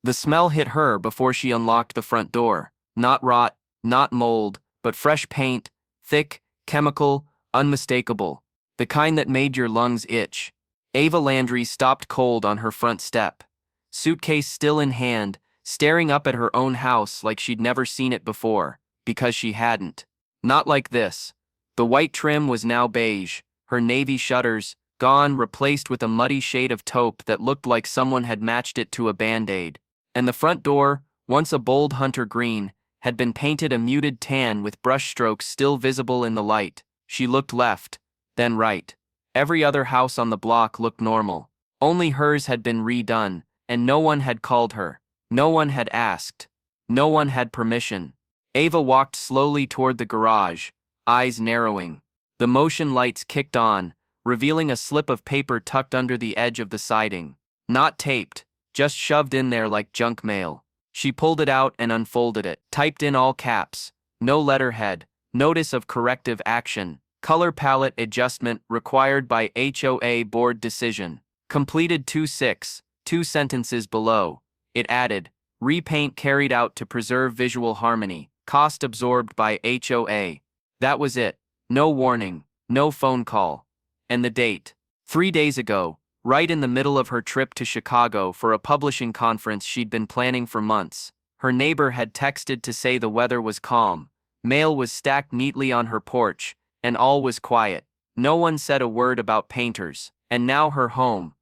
The smell hit her before she unlocked the front door. Not rot, not mold, but fresh paint, thick, chemical, unmistakable. The kind that made your lungs itch. Ava Landry stopped cold on her front step. Suitcase still in hand, staring up at her own house like she'd never seen it before, because she hadn't. Not like this. The white trim was now beige, her navy shutters, gone, replaced with a muddy shade of taupe that looked like someone had matched it to a Band-Aid. And the front door, once a bold hunter green, had been painted a muted tan with brushstrokes still visible in the light. She looked left, then right. Every other house on the block looked normal. Only hers had been redone, and no one had called her. No one had asked. No one had permission. Ava walked slowly toward the garage, eyes narrowing. The motion lights kicked on, revealing a slip of paper tucked under the edge of the siding. Not taped, just shoved in there like junk mail. She pulled it out and unfolded it, typed in all caps, no letterhead, notice of corrective action, color palette adjustment required by HOA board decision. Completed 2-6, 2 sentences below. It added, repaint carried out to preserve visual harmony, cost absorbed by HOA. That was it. No warning, no phone call. And the date. 3 days ago, right in the middle of her trip to Chicago for a publishing conference she'd been planning for months. Her neighbor had texted to say the weather was calm, mail was stacked neatly on her porch, and all was quiet. No one said a word about painters, and now her home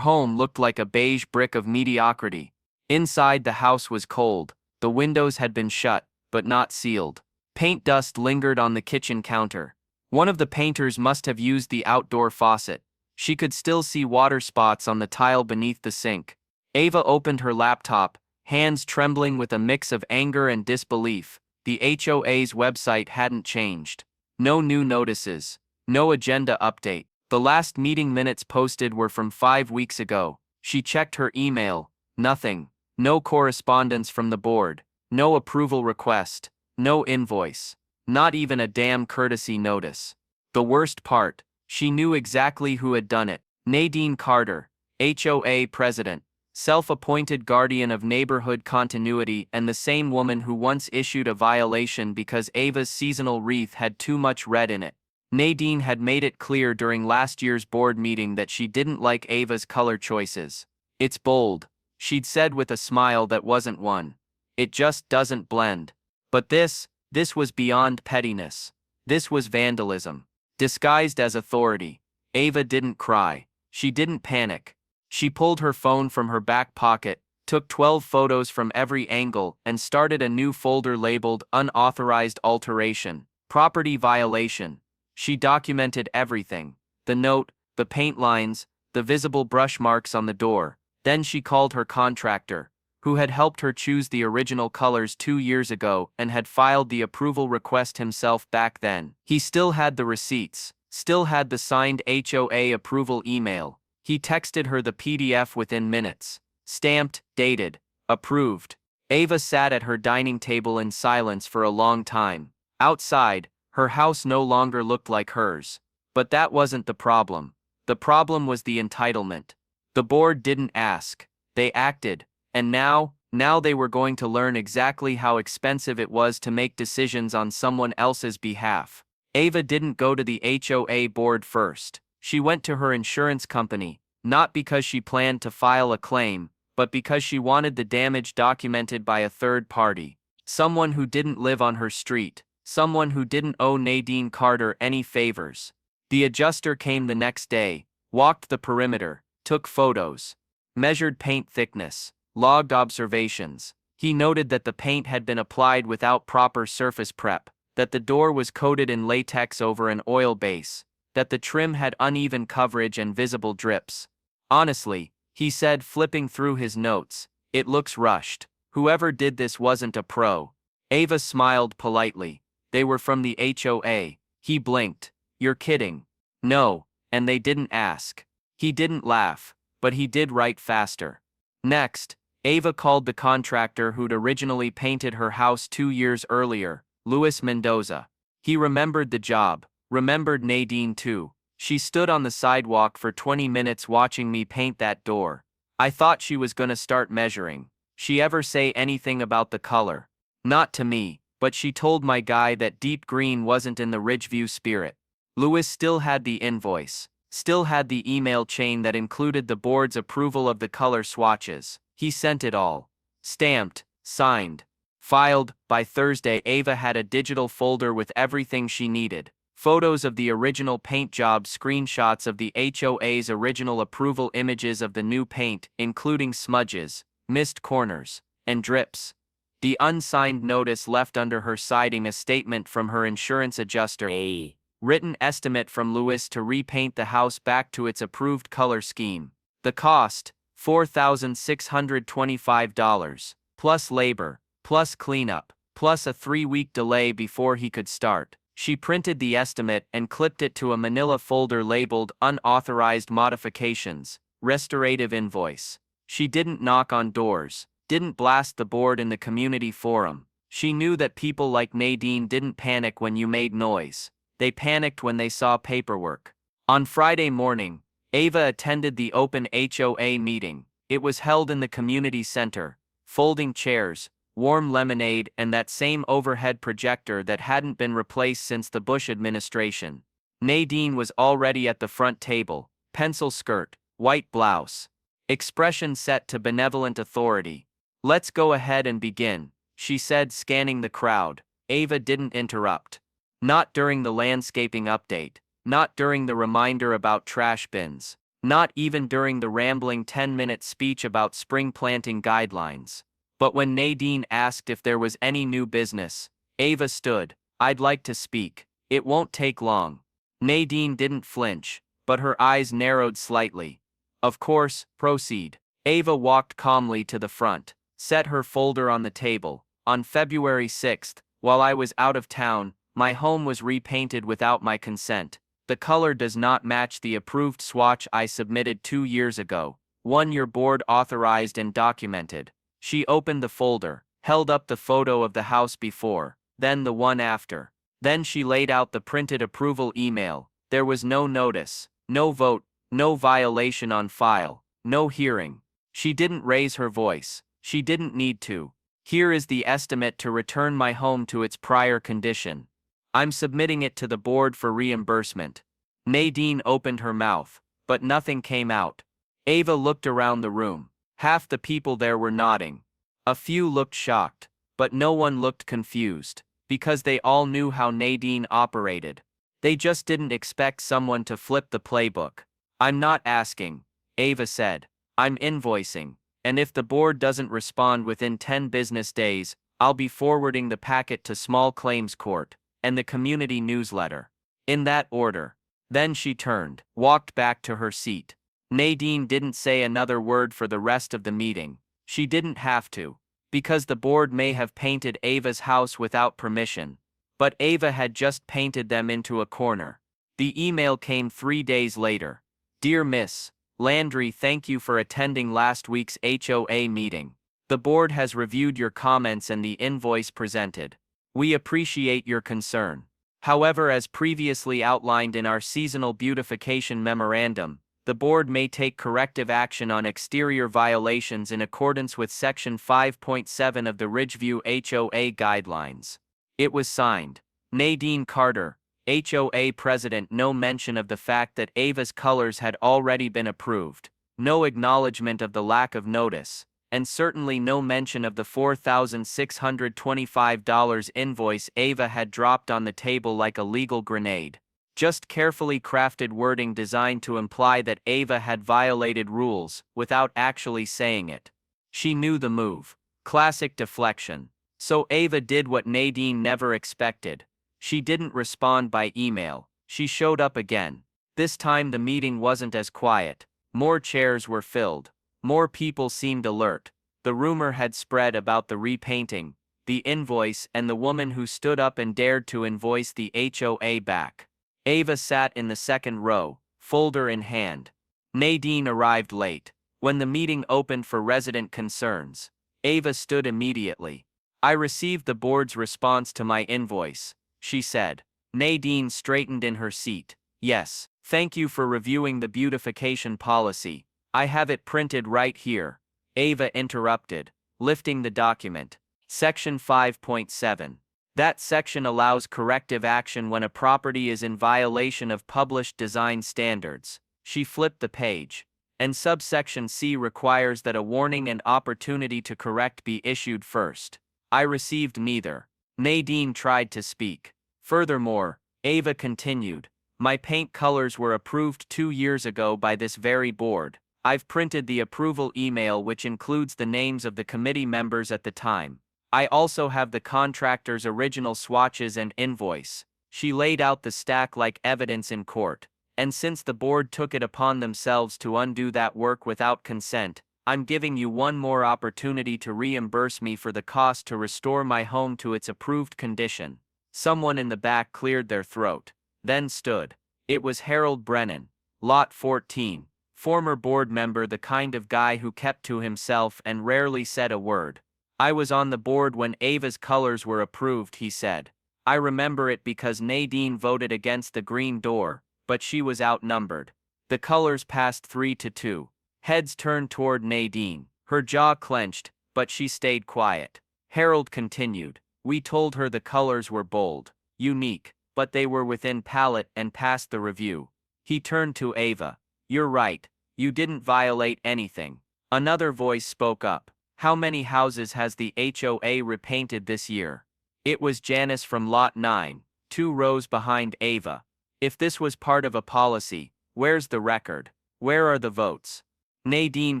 looked like a beige brick of mediocrity. Inside the house was cold, the windows had been shut, but not sealed. Paint dust lingered on the kitchen counter. One of the painters must have used the outdoor faucet. She could still see water spots on the tile beneath the sink. Ava opened her laptop, hands trembling with a mix of anger and disbelief. The HOA's website hadn't changed. No new notices. No agenda update. The last meeting minutes posted were from 5 weeks ago. She checked her email. Nothing. No correspondence from the board. No approval request. No invoice. Not even a damn courtesy notice. The worst part, she knew exactly who had done it. Nadine Carter, HOA president, self-appointed guardian of neighborhood continuity, and the same woman who once issued a violation because Ava's seasonal wreath had too much red in it. Nadine had made it clear during last year's board meeting that she didn't like Ava's color choices. It's bold, she'd said with a smile that wasn't one. It just doesn't blend. But this was beyond pettiness. This was vandalism. Disguised as authority. Ava didn't cry. She didn't panic. She pulled her phone from her back pocket, took 12 photos from every angle, and started a new folder labeled Unauthorized Alteration, Property Violation. She documented everything. The note, the paint lines, the visible brush marks on the door. Then she called her contractor, who had helped her choose the original colors 2 years ago and had filed the approval request himself back then. He still had the receipts, still had the signed HOA approval email. He texted her the PDF within minutes. Stamped, dated, approved. Ava sat at her dining table in silence for a long time. Outside, her house no longer looked like hers. But that wasn't the problem. The problem was the entitlement. The board didn't ask. They acted. And now they were going to learn exactly how expensive it was to make decisions on someone else's behalf. Ava didn't go to the HOA board first. She went to her insurance company, not because she planned to file a claim, but because she wanted the damage documented by a third party. Someone who didn't live on her street. Someone who didn't owe Nadine Carter any favors. The adjuster came the next day, walked the perimeter, took photos, measured paint thickness, logged observations. He noted that the paint had been applied without proper surface prep, that the door was coated in latex over an oil base, that the trim had uneven coverage and visible drips. Honestly, he said, flipping through his notes, it looks rushed. Whoever did this wasn't a pro. Ava smiled politely. They were from the HOA. He blinked. You're kidding. No, and they didn't ask. He didn't laugh, but he did write faster. Next, Ava called the contractor who'd originally painted her house 2 years earlier, Luis Mendoza. He remembered the job, remembered Nadine too. She stood on the sidewalk for 20 minutes watching me paint that door. I thought she was gonna start measuring. she ever say anything about the color? Not to me, but she told my guy that deep green wasn't in the Ridgeview spirit. Louis still had the invoice, still had the email chain that included the board's approval of the color swatches. He sent it all. Stamped, signed, filed. By Thursday, Ava had a digital folder with everything she needed. Photos of the original paint job, screenshots of the HOA's original approval, images of the new paint, including smudges, missed corners, and drips. The unsigned notice left under her siding, a statement from her insurance adjuster, a written estimate from Louis to repaint the house back to its approved color scheme. The cost, $4,625, plus labor, plus cleanup, plus a 3-week delay before he could start. She printed the estimate and clipped it to a manila folder labeled Unauthorized Modifications, Restorative Invoice. She didn't knock on doors, didn't blast the board in the community forum. She knew that people like Nadine didn't panic when you made noise. They panicked when they saw paperwork. On Friday morning, Ava attended the open HOA meeting. It was held in the community center. Folding chairs, warm lemonade, and that same overhead projector that hadn't been replaced since the Bush administration. Nadine was already at the front table, pencil skirt, white blouse. Expression set to benevolent authority. "Let's go ahead and begin," she said, scanning the crowd. Ava didn't interrupt. Not during the landscaping update, not during the reminder about trash bins, not even during the rambling 10-minute speech about spring planting guidelines. But when Nadine asked if there was any new business, Ava stood. "I'd like to speak. It won't take long." Nadine didn't flinch, but her eyes narrowed slightly. "Of course, proceed." Ava walked calmly to the front, set her folder on the table. "On February 6th, while I was out of town, my home was repainted without my consent. The color does not match the approved swatch I submitted 2 years ago, one your board authorized and documented." She opened the folder, held up the photo of the house before, then the one after. Then she laid out the printed approval email. There was no notice, no vote, no violation on file, no hearing. She didn't raise her voice. She didn't need to. "Here is the estimate to return my home to its prior condition. I'm submitting it to the board for reimbursement." Nadine opened her mouth, but nothing came out. Ava looked around the room. Half the people there were nodding. A few looked shocked, but no one looked confused, because they all knew how Nadine operated. They just didn't expect someone to flip the playbook. "I'm not asking," Ava said. "I'm invoicing, and if the board doesn't respond within 10 business days, I'll be forwarding the packet to Small Claims Court and the community newsletter. In that order." Then she turned, walked back to her seat. Nadine didn't say another word for the rest of the meeting. She didn't have to, because the board may have painted Ava's house without permission, but Ava had just painted them into a corner. The email came 3 days later. "Dear Miss Landry, thank you for attending last week's HOA meeting. The board has reviewed your comments and the invoice presented. We appreciate your concern. However, as previously outlined in our seasonal beautification memorandum, the board may take corrective action on exterior violations in accordance with Section 5.7 of the Ridgeview HOA Guidelines." It was signed, Nadine Carter, HOA President. No mention of the fact that Ava's colors had already been approved, no acknowledgement of the lack of notice, and certainly no mention of the $4,625 invoice Ava had dropped on the table like a legal grenade. Just carefully crafted wording designed to imply that Ava had violated rules, without actually saying it. She knew the move. Classic deflection. So Ava did what Nadine never expected. She didn't respond by email. She showed up again. This time the meeting wasn't as quiet. More chairs were filled. More people seemed alert. The rumor had spread about the repainting, the invoice, and the woman who stood up and dared to invoice the HOA back. Ava sat in the second row, folder in hand. Nadine arrived late. When the meeting opened for resident concerns, Ava stood immediately. "I received the board's response to my invoice," she said. Nadine straightened in her seat. "Yes, thank you for reviewing the beautification policy. I have it printed right here." Ava interrupted. Lifting the document. Section 5.7. That section allows corrective action when a property is in violation of published design standards. She flipped the page. And subsection C requires that a warning and opportunity to correct be issued first. I received neither. Nadine tried to speak. Furthermore, Ava continued, my paint colors were approved 2 years ago by this very board. I've printed the approval email which includes the names of the committee members at the time. I also have the contractor's original swatches and invoice. She laid out the stack like evidence in court. And since the board took it upon themselves to undo that work without consent, I'm giving you one more opportunity to reimburse me for the cost to restore my home to its approved condition. Someone in the back cleared their throat, then stood. It was Harold Brennan, Lot 14, former board member, the kind of guy who kept to himself and rarely said a word. I was on the board when Ava's colors were approved, he said. I remember it because Nadine voted against the green door, but she was outnumbered. The colors passed 3-2. Heads turned toward Nadine. Her jaw clenched, but she stayed quiet. Harold continued. We told her the colors were bold, unique, but they were within palette and passed the review. He turned to Ava. You're right, you didn't violate anything. Another voice spoke up. How many houses has the HOA repainted this year? It was Janice from Lot 9, 2 rows behind Ava. If this was part of a policy, where's the record? Where are the votes? Nadine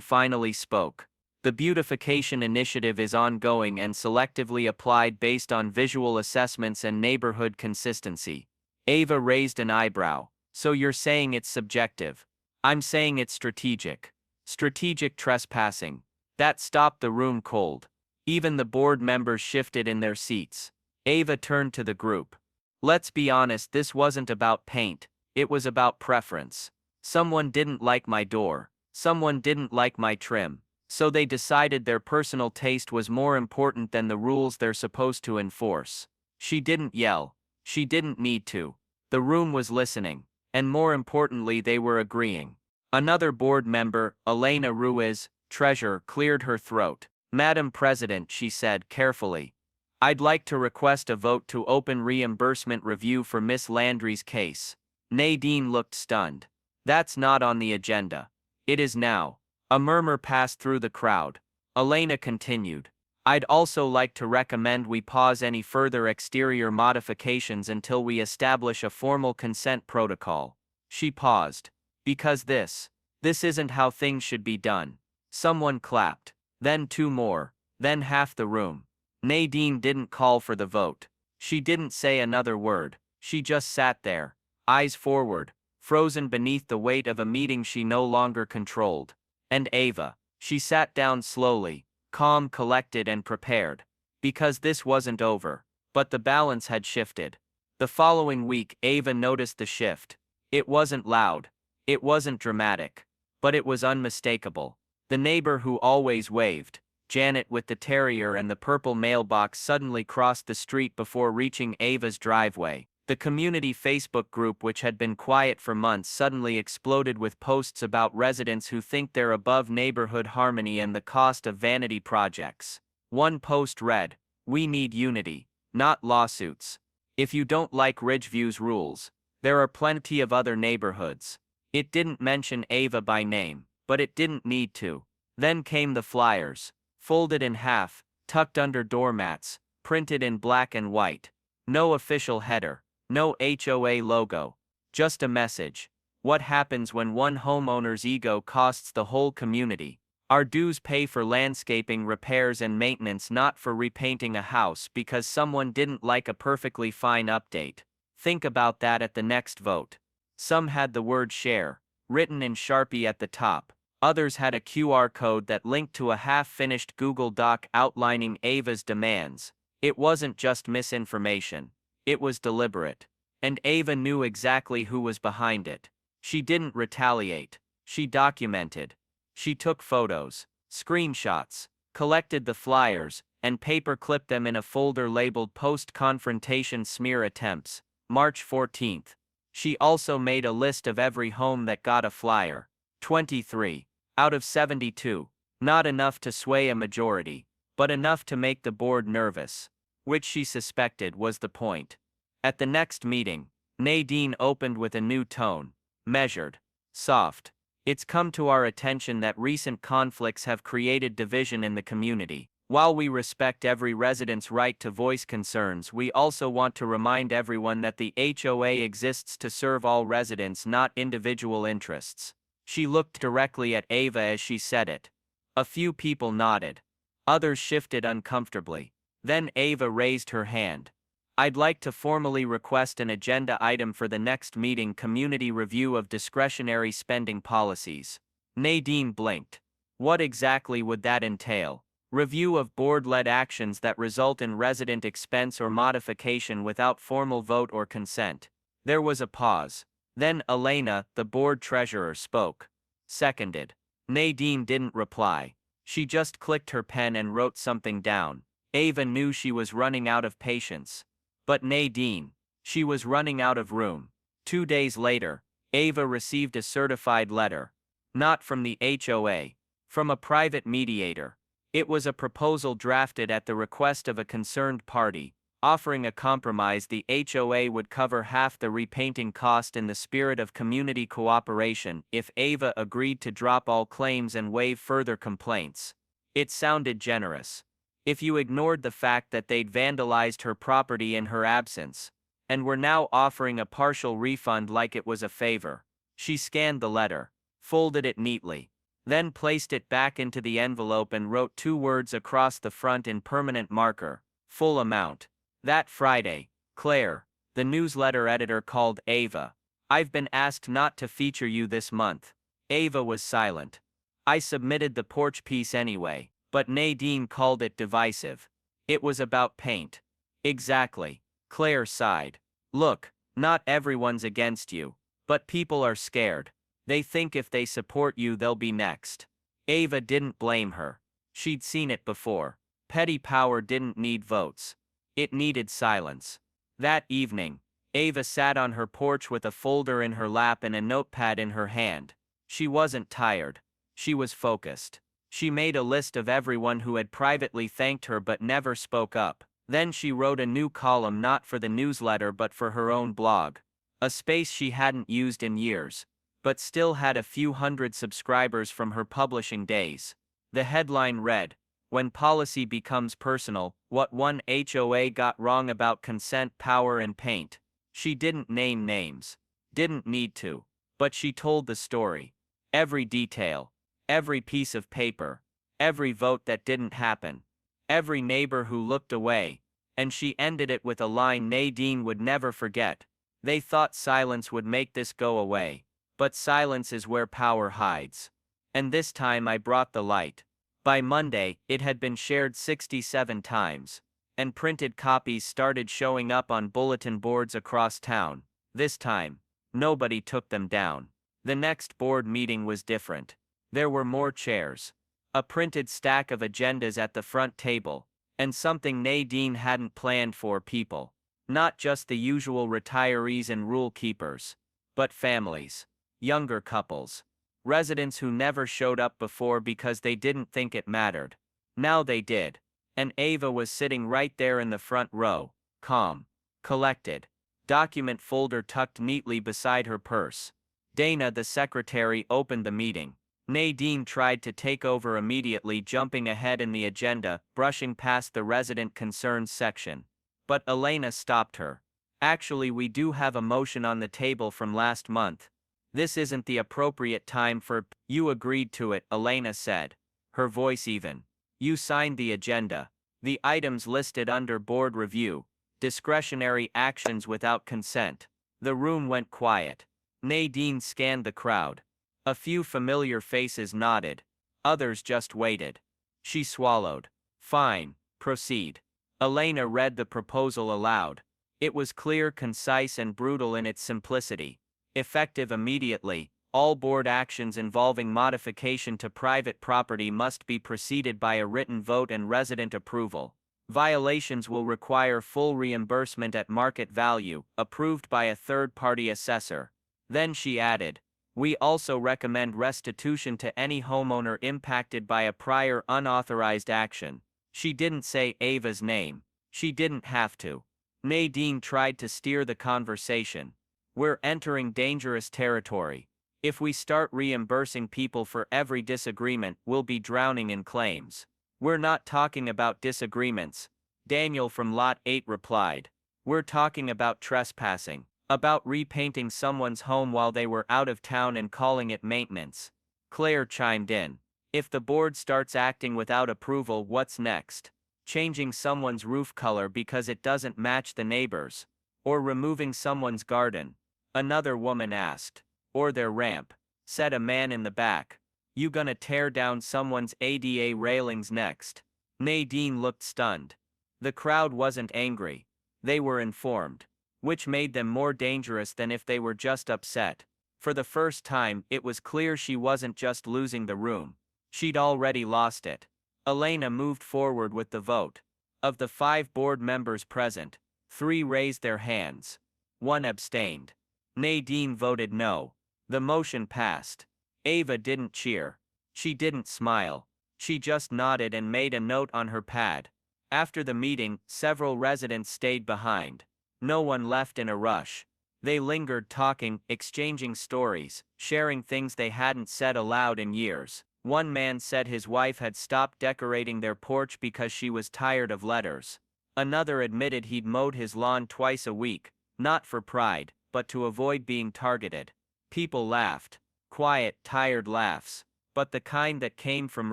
finally spoke. The beautification initiative is ongoing and selectively applied based on visual assessments and neighborhood consistency. Ava raised an eyebrow. So you're saying it's subjective? I'm saying it's strategic. Strategic trespassing. That stopped the room cold. Even the board members shifted in their seats. Ava turned to the group. Let's be honest, this wasn't about paint, it was about preference. Someone didn't like my door, someone didn't like my trim, so they decided their personal taste was more important than the rules they're supposed to enforce. She didn't yell, she didn't need to. The room was listening, and more importantly they were agreeing. Another board member, Elena Ruiz, treasurer, cleared her throat. Madam President, she said carefully. I'd like to request a vote to open reimbursement review for Miss Landry's case. Nadine looked stunned. That's not on the agenda. It is now. A murmur passed through the crowd. Elena continued. I'd also like to recommend we pause any further exterior modifications until we establish a formal consent protocol. She paused. Because this isn't how things should be done. Someone clapped. Then 2 more. Then half the room. Nadine didn't call for the vote. She didn't say another word. She just sat there, eyes forward, frozen beneath the weight of a meeting she no longer controlled. And Ava. She sat down slowly, calm, collected and prepared. Because this wasn't over. But the balance had shifted. The following week, Ava noticed the shift. It wasn't loud. It wasn't dramatic. But it was unmistakable. The neighbor who always waved, Janet with the terrier and the purple mailbox, suddenly crossed the street before reaching Ava's driveway. The community Facebook group, which had been quiet for months, suddenly exploded with posts about residents who think they're above neighborhood harmony and the cost of vanity projects. One post read, "We need unity, not lawsuits. If you don't like Ridgeview's rules, there are plenty of other neighborhoods." It didn't mention Ava by name, but it didn't need to. Then came the flyers. Folded in half, tucked under doormats, printed in black and white. No official header, no HOA logo, just a message. What happens when one homeowner's ego costs the whole community? Our dues pay for landscaping repairs and maintenance, not for repainting a house because someone didn't like a perfectly fine update. Think about that at the next vote. Some had the word share, written in Sharpie at the top. Others had a QR code that linked to a half-finished Google Doc outlining Ava's demands. It wasn't just misinformation. It was deliberate. And Ava knew exactly who was behind it. She didn't retaliate. She documented. She took photos, screenshots, collected the flyers, and paper-clipped them in a folder labeled Post-Confrontation Smear Attempts, March 14th. She also made a list of every home that got a flyer. 23. Out of 72. Not enough to sway a majority, but enough to make the board nervous, which she suspected was the point. At the next meeting, Nadine opened with a new tone, measured, soft. It's come to our attention that recent conflicts have created division in the community. While we respect every resident's right to voice concerns, we also want to remind everyone that the HOA exists to serve all residents, not individual interests. She looked directly at Ava as she said it. A few people nodded. Others shifted uncomfortably. Then Ava raised her hand. I'd like to formally request an agenda item for the next meeting: community review of discretionary spending policies. Nadine blinked. What exactly would that entail? Review of board-led actions that result in resident expense or modification without formal vote or consent. There was a pause. Then Elena, the board treasurer, spoke. Seconded. Nadine didn't reply. She just clicked her pen and wrote something down. Ava knew she was running out of patience. But Nadine, she was running out of room. 2 days later, Ava received a certified letter. Not from the HOA. From a private mediator. It was a proposal drafted at the request of a concerned party, offering a compromise. The HOA would cover half the repainting cost in the spirit of community cooperation if Ava agreed to drop all claims and waive further complaints. It sounded generous. If you ignored the fact that they'd vandalized her property in her absence, and were now offering a partial refund like it was a favor. She scanned the letter, folded it neatly, then placed it back into the envelope and wrote 2 words across the front in permanent marker: full amount. That Friday, Claire, the newsletter editor, called Ava. I've been asked not to feature you this month. Ava was silent. I submitted the porch piece anyway. But Nadine called it divisive. It was about paint. Exactly. Claire sighed. Look, not everyone's against you. But people are scared. They think if they support you they'll be next. Ava didn't blame her. She'd seen it before. Petty power didn't need votes. It needed silence. That evening, Ava sat on her porch with a folder in her lap and a notepad in her hand. She wasn't tired. She was focused. She made a list of everyone who had privately thanked her but never spoke up. Then she wrote a new column, not for the newsletter but for her own blog. A space she hadn't used in years, but still had a few hundred subscribers from her publishing days. The headline read, "When Policy Becomes Personal, What One HOA Got Wrong About Consent, Power and Paint." She didn't name names. Didn't need to. But she told the story. Every detail. Every piece of paper, every vote that didn't happen, every neighbor who looked away, and she ended it with a line Nadine would never forget. They thought silence would make this go away, but silence is where power hides. And this time I brought the light. By Monday, it had been shared 67 times, and printed copies started showing up on bulletin boards across town. This time, nobody took them down. The next board meeting was different. There were more chairs, a printed stack of agendas at the front table, and something Nadine hadn't planned for: people. Not just the usual retirees and rule keepers, but families, younger couples, residents who never showed up before because they didn't think it mattered. Now they did, and Ava was sitting right there in the front row, calm, collected, document folder tucked neatly beside her purse. Dana, the secretary, opened the meeting. Nadine tried to take over immediately, jumping ahead in the agenda, brushing past the resident concerns section. But Elena stopped her. Actually, we do have a motion on the table from last month. This isn't the appropriate time for. You agreed to it, Elena said, her voice even. You signed the agenda. The items listed under board review: discretionary actions without consent. The room went quiet. Nadine scanned the crowd. A few familiar faces nodded. Others just waited. She swallowed. Fine, proceed. Elena read the proposal aloud. It was clear, concise, and brutal in its simplicity. Effective immediately, all board actions involving modification to private property must be preceded by a written vote and resident approval. Violations will require full reimbursement at market value, approved by a third-party assessor. Then she added, we also recommend restitution to any homeowner impacted by a prior unauthorized action. She didn't say Ava's name. She didn't have to. Nadine tried to steer the conversation. We're entering dangerous territory. If we start reimbursing people for every disagreement, we'll be drowning in claims. We're not talking about disagreements, Daniel from Lot 8 replied. We're talking about trespassing, about repainting someone's home while they were out of town and calling it maintenance. Claire chimed in. If the board starts acting without approval, what's next? Changing someone's roof color because it doesn't match the neighbors? Or removing someone's garden? Another woman asked. Or their ramp, said a man in the back. You gonna tear down someone's ADA railings next? Nadine looked stunned. The crowd wasn't angry. They were informed, which made them more dangerous than if they were just upset. For the first time, it was clear she wasn't just losing the room. She'd already lost it. Elena moved forward with the vote. Of the 5 board members present, 3 raised their hands. 1 abstained. Nadine voted no. The motion passed. Ava didn't cheer. She didn't smile. She just nodded and made a note on her pad. After the meeting, several residents stayed behind. No one left in a rush. They lingered talking, exchanging stories, sharing things they hadn't said aloud in years. One man said his wife had stopped decorating their porch because she was tired of letters. Another admitted he'd mowed his lawn twice a week, not for pride, but to avoid being targeted. People laughed. Quiet, tired laughs. But the kind that came from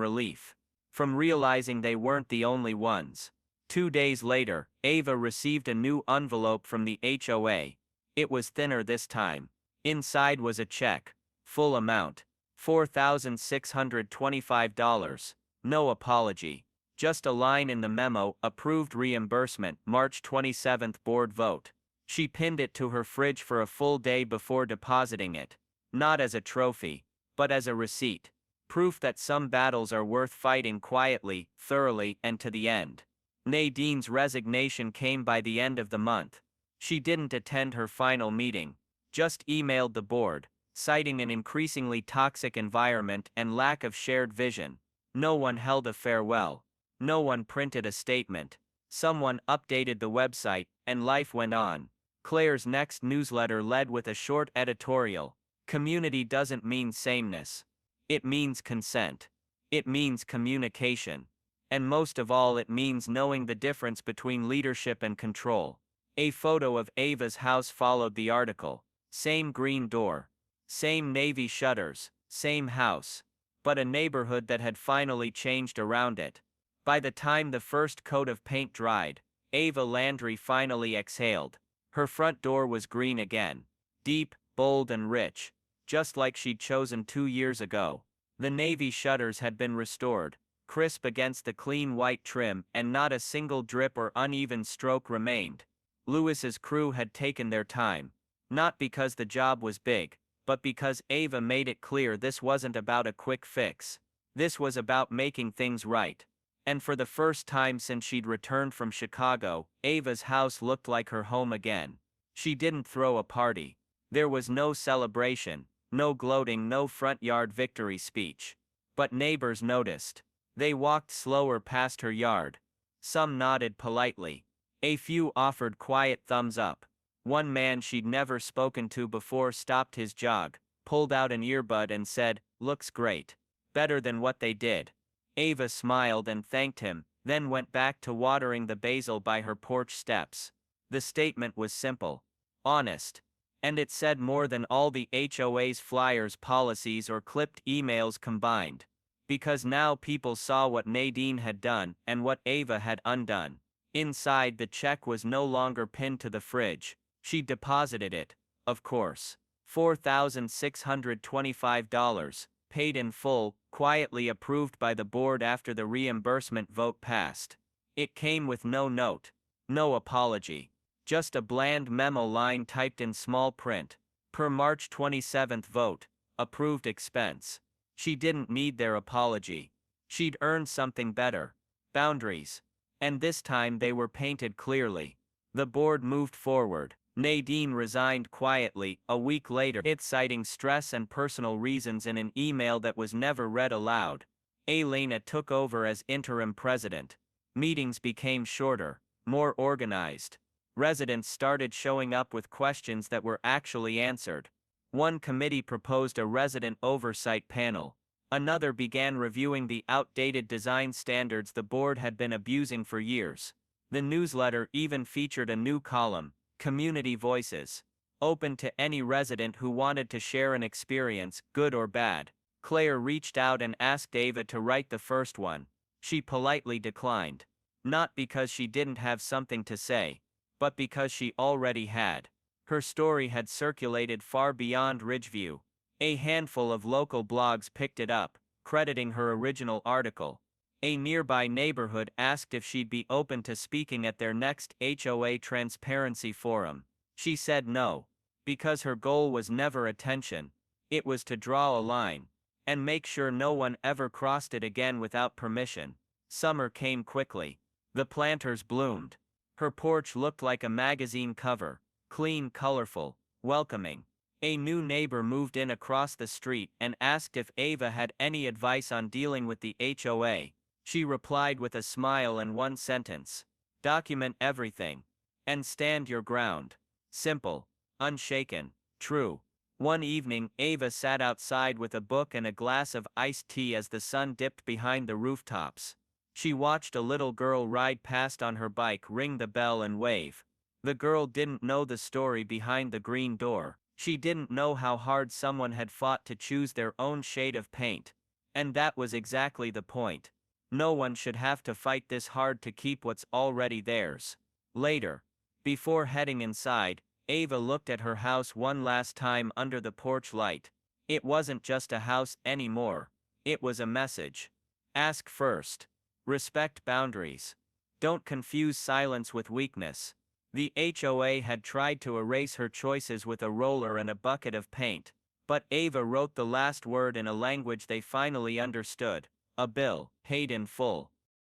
relief. From realizing they weren't the only ones. 2 days later, Ava received a new envelope from the HOA. It was thinner this time. Inside was a check. Full amount. $4,625. No apology. Just a line in the memo, approved reimbursement, March 27th board vote. She pinned it to her fridge for a full day before depositing it. Not as a trophy, but as a receipt. Proof that some battles are worth fighting quietly, thoroughly, and to the end. Nadine's resignation came by the end of the month. She didn't attend her final meeting, just emailed the board, citing an increasingly toxic environment and lack of shared vision. No one held a farewell. No one printed a statement. Someone updated the website, and life went on. Claire's next newsletter led with a short editorial. Community doesn't mean sameness. It means consent. It means communication. And most of all, it means knowing the difference between leadership and control. A photo of Ava's house followed the article. Same green door. Same navy shutters. Same house. But a neighborhood that had finally changed around it. By the time the first coat of paint dried, Ava Landry finally exhaled. Her front door was green again. Deep, bold and rich. Just like she'd chosen 2 years ago. The navy shutters had been restored, crisp against the clean white trim, and not a single drip or uneven stroke remained. Lewis's crew had taken their time. Not because the job was big, but because Ava made it clear this wasn't about a quick fix. This was about making things right. And for the first time since she'd returned from Chicago, Ava's house looked like her home again. She didn't throw a party. There was no celebration. No gloating, no front yard victory speech. But neighbors noticed. They walked slower past her yard. Some nodded politely. A few offered quiet thumbs up. One man she'd never spoken to before stopped his jog, pulled out an earbud and said, "Looks great. Better than what they did." Ava smiled and thanked him, then went back to watering the basil by her porch steps. The statement was simple. Honest. And it said more than all the HOA's flyers, policies, or clipped emails combined. Because now people saw what Nadine had done and what Ava had undone. Inside, the check was no longer pinned to the fridge. She deposited it, of course. $4,625, paid in full, quietly approved by the board after the reimbursement vote passed. It came with no note, no apology. Just a bland memo line typed in small print. Per March 27th vote, approved expense. She didn't need their apology. She'd earned something better. Boundaries. And this time they were painted clearly. The board moved forward. Nadine resigned quietly, a week later, citing stress and personal reasons in an email that was never read aloud. Elena took over as interim president. Meetings became shorter, more organized. Residents started showing up with questions that were actually answered. One committee proposed a resident oversight panel. Another began reviewing the outdated design standards the board had been abusing for years. The newsletter even featured a new column, Community Voices, open to any resident who wanted to share an experience, good or bad. Claire reached out and asked Ava to write the first one. She politely declined. Not because she didn't have something to say, but because she already had. Her story had circulated far beyond Ridgeview. A handful of local blogs picked it up, crediting her original article. A nearby neighborhood asked if she'd be open to speaking at their next HOA transparency forum. She said no, because her goal was never attention. It was to draw a line and make sure no one ever crossed it again without permission. Summer came quickly. The planters bloomed. Her porch looked like a magazine cover, clean, colorful, welcoming. A new neighbor moved in across the street and asked if Ava had any advice on dealing with the HOA. She replied with a smile and one sentence: document everything. And stand your ground. Simple, unshaken, true. One evening, Ava sat outside with a book and a glass of iced tea as the sun dipped behind the rooftops. She watched a little girl ride past on her bike, ring the bell and wave. The girl didn't know the story behind the green door. She didn't know how hard someone had fought to choose their own shade of paint. And that was exactly the point. No one should have to fight this hard to keep what's already theirs. Later, before heading inside, Ava looked at her house one last time under the porch light. It wasn't just a house anymore. It was a message. Ask first. Respect boundaries. Don't confuse silence with weakness. The HOA had tried to erase her choices with a roller and a bucket of paint, but Ava wrote the last word in a language they finally understood: a bill, paid in full.